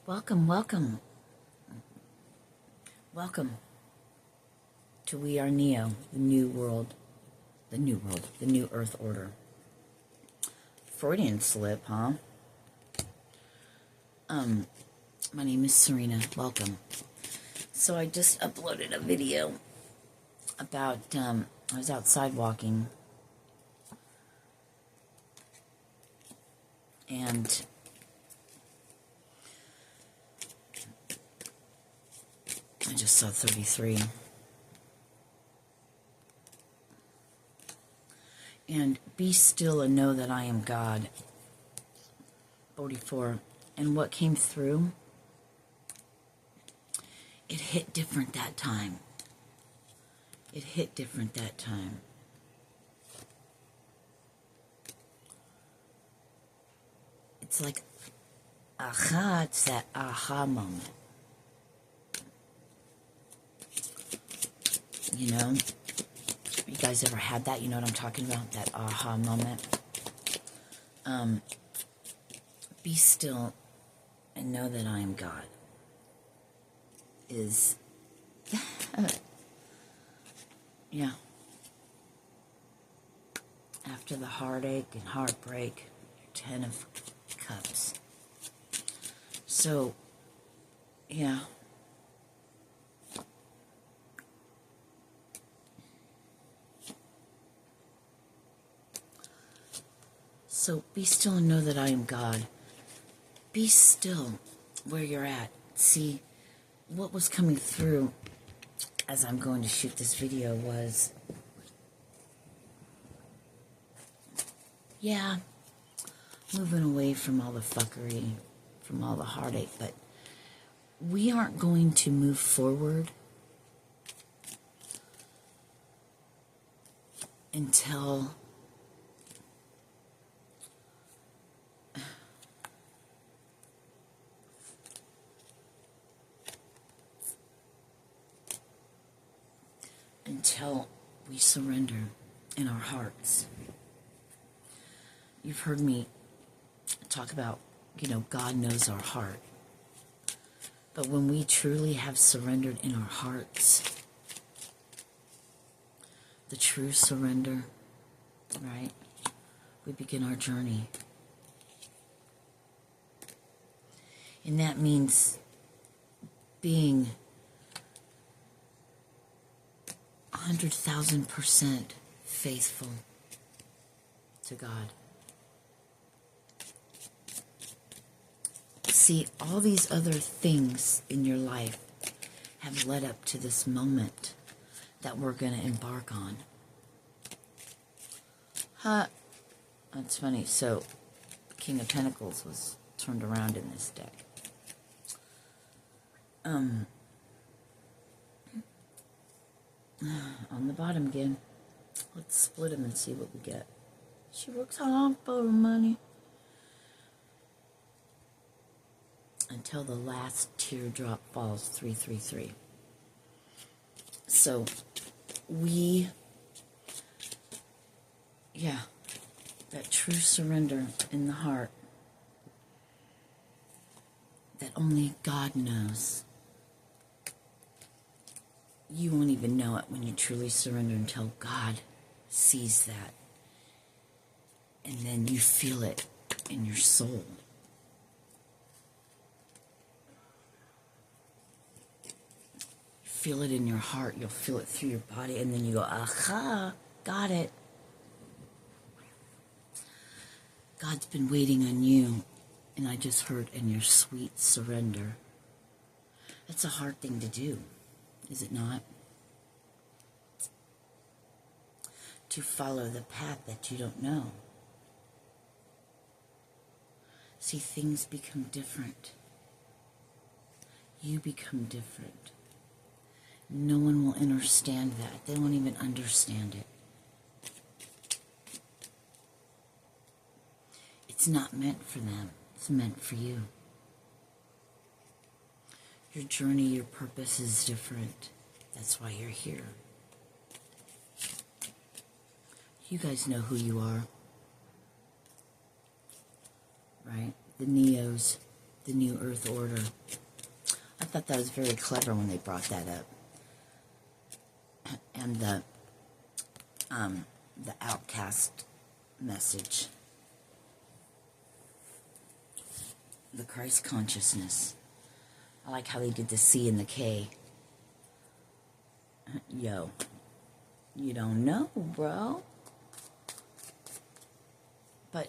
Welcome, welcome, welcome to We Are Neo, the new Earth Order. Freudian slip, huh? My name is Sirena. Welcome. So I just uploaded a video about, I was outside walking, and I just saw 33. And be still and know that I am God. 44. And what came through, it hit different that time. It hit different that time. It's like, aha, it's that aha moment. You know? You guys ever had that? You know what I'm talking about? That aha moment. Be still and know that I am God. Is, yeah. After the heartache and heartbreak, your 10 of Cups. So, yeah. So be still and know that I am God. Be still where you're at. See, what was coming through as I'm going to shoot this video was, yeah, moving away from all the fuckery, from all the heartache, but we aren't going to move forward until we surrender in our hearts. You've heard me talk about, God knows our heart. But when we truly have surrendered in our hearts, the true surrender, right? We begin our journey. And that means being 100,000% faithful to God. See, all these other things in your life have led up to this moment that we're going to embark on. That's funny. So, King of Pentacles was turned around in this deck. On the bottom again. Let's split them and see what we get. She works hard for her money. Until the last teardrop falls, 333. So, that true surrender in the heart that only God knows. You won't even know it when you truly surrender until God sees that. And then you feel it in your soul. Feel it in your heart. You'll feel it through your body. And then you go, aha, got it. God's been waiting on you. And I just heard, in your sweet surrender. It's a hard thing to do. Is it not? To follow the path that you don't know. See, things become different. You become different. No one will understand that. They won't even understand it. It's not meant for them. It's meant for you. Your journey, your purpose is different. That's why you're here. You guys know who you are. Right? The Neos. the New Earth Order. I thought that was very clever when they brought that up. And the outcast message. The Christ consciousness. I like how they did the C and the K. Yo, you don't know, bro. But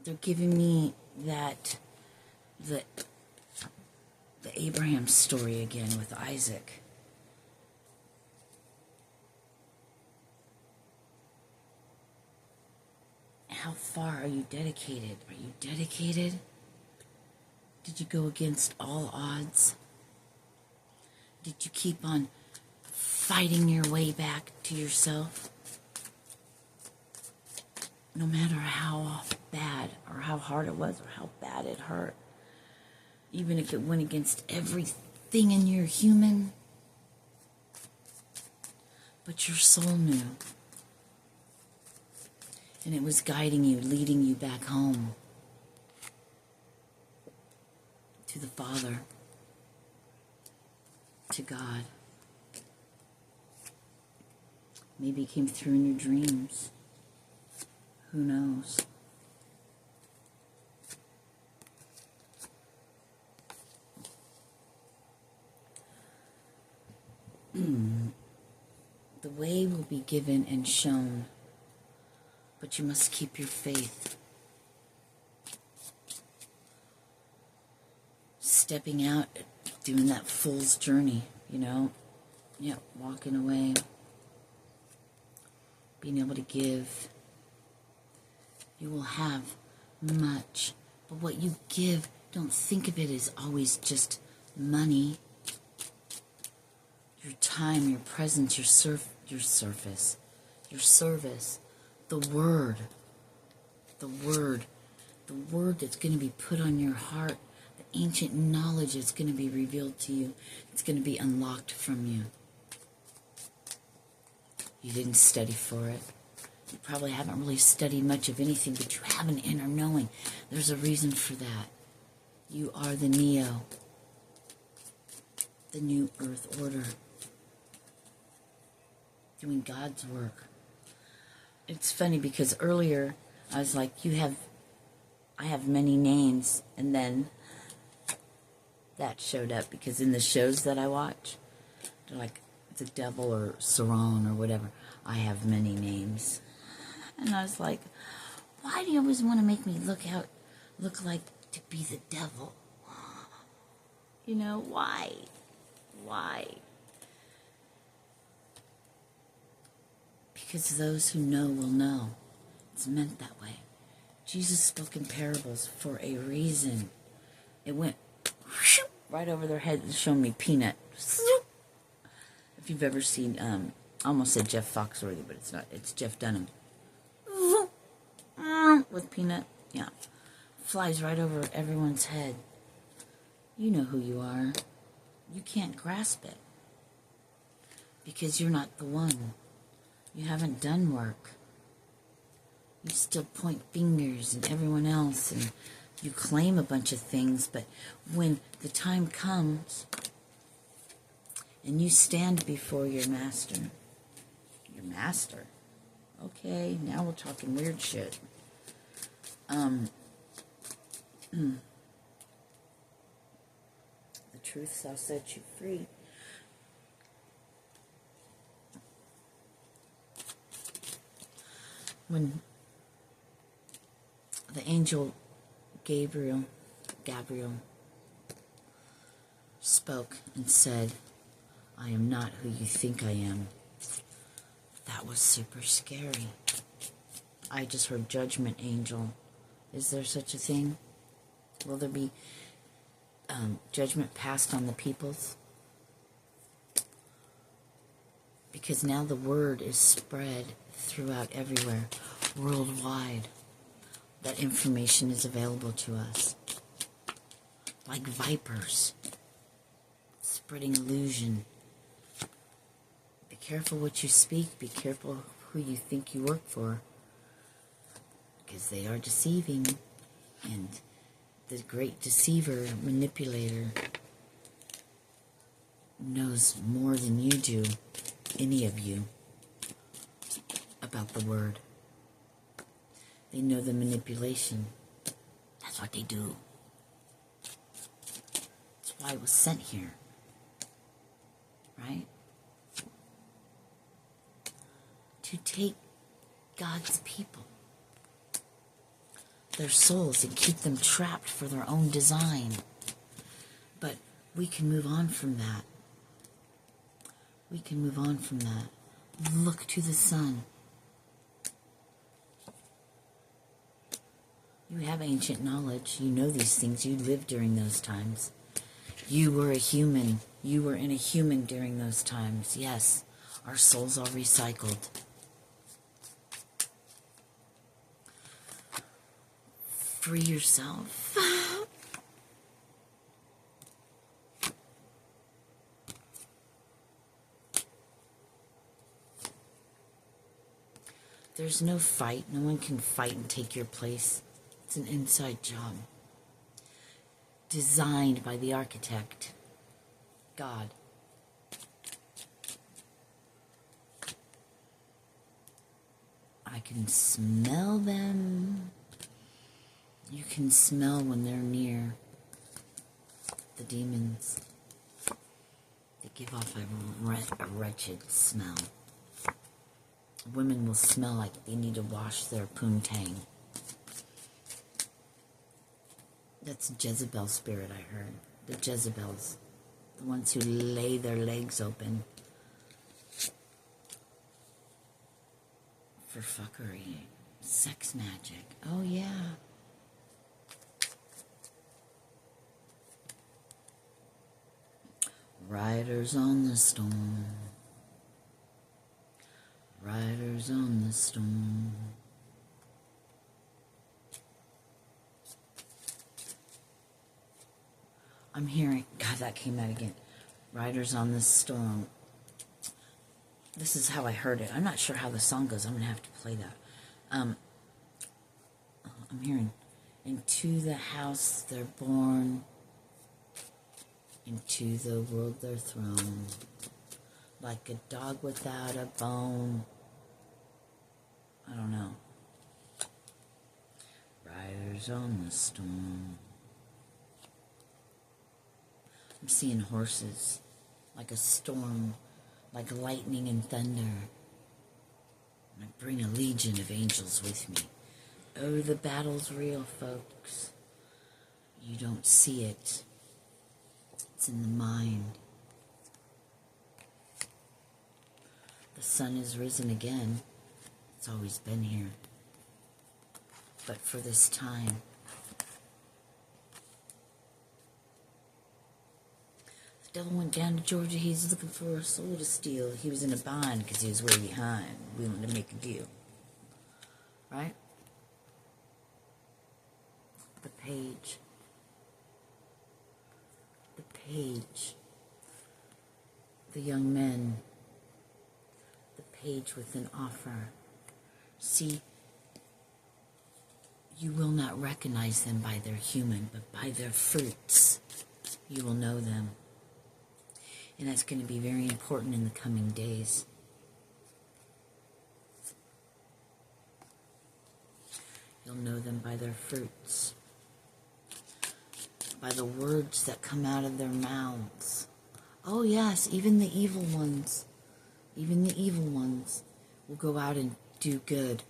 they're giving me that, the Abraham story again with Isaac. How far are you dedicated? Are you dedicated? Did you go against all odds? Did you keep on fighting your way back to yourself? No matter how bad or how hard it was or how bad it hurt. Even if it went against everything in your human. But your soul knew. And it was guiding you, leading you back home. To the Father. To God. Maybe it came through in your dreams. Who knows? The way will be given and shown, but you must keep your faith. Stepping out, doing that fool's journey, you know? Yeah, walking away. Being able to give. You will have much. But what you give, don't think of it as always just money. Your time, your presence, your service, the word that's going to be put on your heart, the ancient knowledge that's going to be revealed to you. It's going to be unlocked from you. You didn't study for it. You probably haven't really studied much of anything, but you have an inner knowing. There's a reason for that. You are the Neo, the New Earth Order, doing God's work. It's funny because earlier I was like, I have many names, and then that showed up because in the shows that I watch, they're like the devil or Sirena or whatever. I have many names. And I was like, why do you always want to make me look like to be the devil? You know, why? Why? Because those who know will know. It's meant that way. Jesus spoke in parables for a reason. It went right over their head and showed me Peanut. If you've ever seen, I almost said Jeff Foxworthy, but it's not. It's Jeff Dunham. With Peanut, yeah. Flies right over everyone's head. You know who you are. You can't grasp it. Because you're not the one. You haven't done work. You still point fingers at everyone else and you claim a bunch of things, but when the time comes and you stand before your master, okay, now we're talking weird shit. The truth shall set you free. When the angel Gabriel spoke and said, I am not who you think I am. That was super scary. I just heard judgment angel. Is there such a thing? Will there be judgment passed on the peoples? Because now the word is spread throughout everywhere, worldwide. That information is available to us. Like vipers, spreading illusion. Be careful what you speak. Be careful who you think you work for. Because they are deceiving. And the great deceiver, manipulator, knows more than you do, any of you, about the word. They know the manipulation. That's what they do. That's why it was sent here. Right? To take God's people, their souls, and keep them trapped for their own design. But we can move on from that. We can move on from that. Look to the sun. You have ancient knowledge. You know these things. You lived during those times. You were a human. You were in a human during those times. Yes, our souls are recycled. Free yourself. There's no fight. No one can fight and take your place. It's an inside job. Designed by the architect, God. I can smell them. You can smell when they're near. The demons. They give off a wretched smell. Women will smell like they need to wash their poontang. That's Jezebel spirit, I heard. The Jezebels. The ones who lay their legs open for fuckery. Sex magic. Oh, yeah. Riders on the storm. Riders on the storm. I'm hearing, God, that came out again. Riders on the storm. This is how I heard it. I'm not sure how the song goes. I'm going to have to play that. I'm hearing, into the house they're born, into the world they're thrown, like a dog without a bone. I don't know. Riders on the storm. I'm seeing horses, like a storm, like lightning and thunder. And I bring a legion of angels with me. Oh, the battle's real, folks. You don't see it. It's in the mind. The sun is risen again. It's always been here. But for this time, the devil went down to Georgia. He's looking for a soul to steal. He was in a bind because he was way behind, willing to make a deal. Right? The page. The page. The young men. The page with an offer. See, you will not recognize them by their human, but by their fruits you will know them. And that's going to be very important in the coming days. You'll know them by their fruits, by the words that come out of their mouths. Oh yes, even the evil ones, will go out and do good,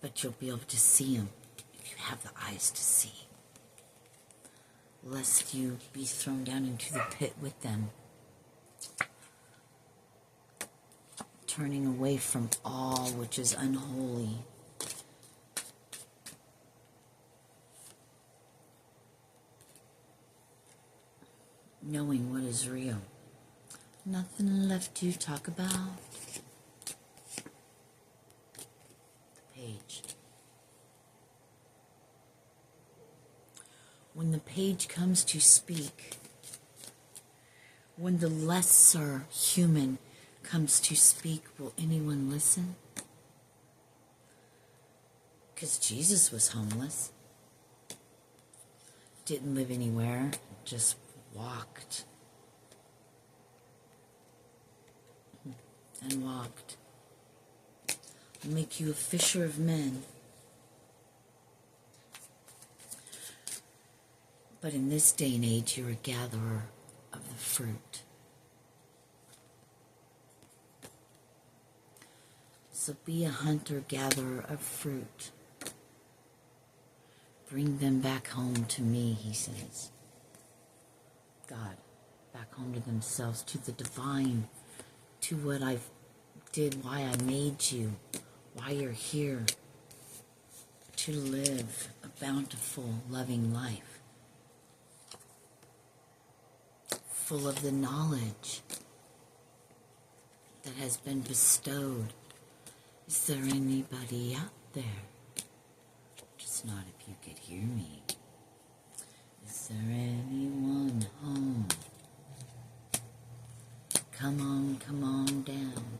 but you'll be able to see them if you have the eyes to see, lest you be thrown down into the pit with them, turning away from all which is unholy. Knowing what is real. Nothing left to talk about. The page. When the page comes to speak, when the lesser human comes to speak, will anyone listen? Because Jesus was homeless. didn't live anywhere, just walked and walked. I'll make you a fisher of men. But in this day and age, you're a gatherer of the fruit. So be a hunter-gatherer of fruit. Bring them back home to me, he says. God, back home to themselves, to the divine, to what I did, why I made you, why you're here, to live a bountiful, loving life, full of the knowledge that has been bestowed. Is there anybody out there? Just not if you could hear me. Is there anyone home? Come on down.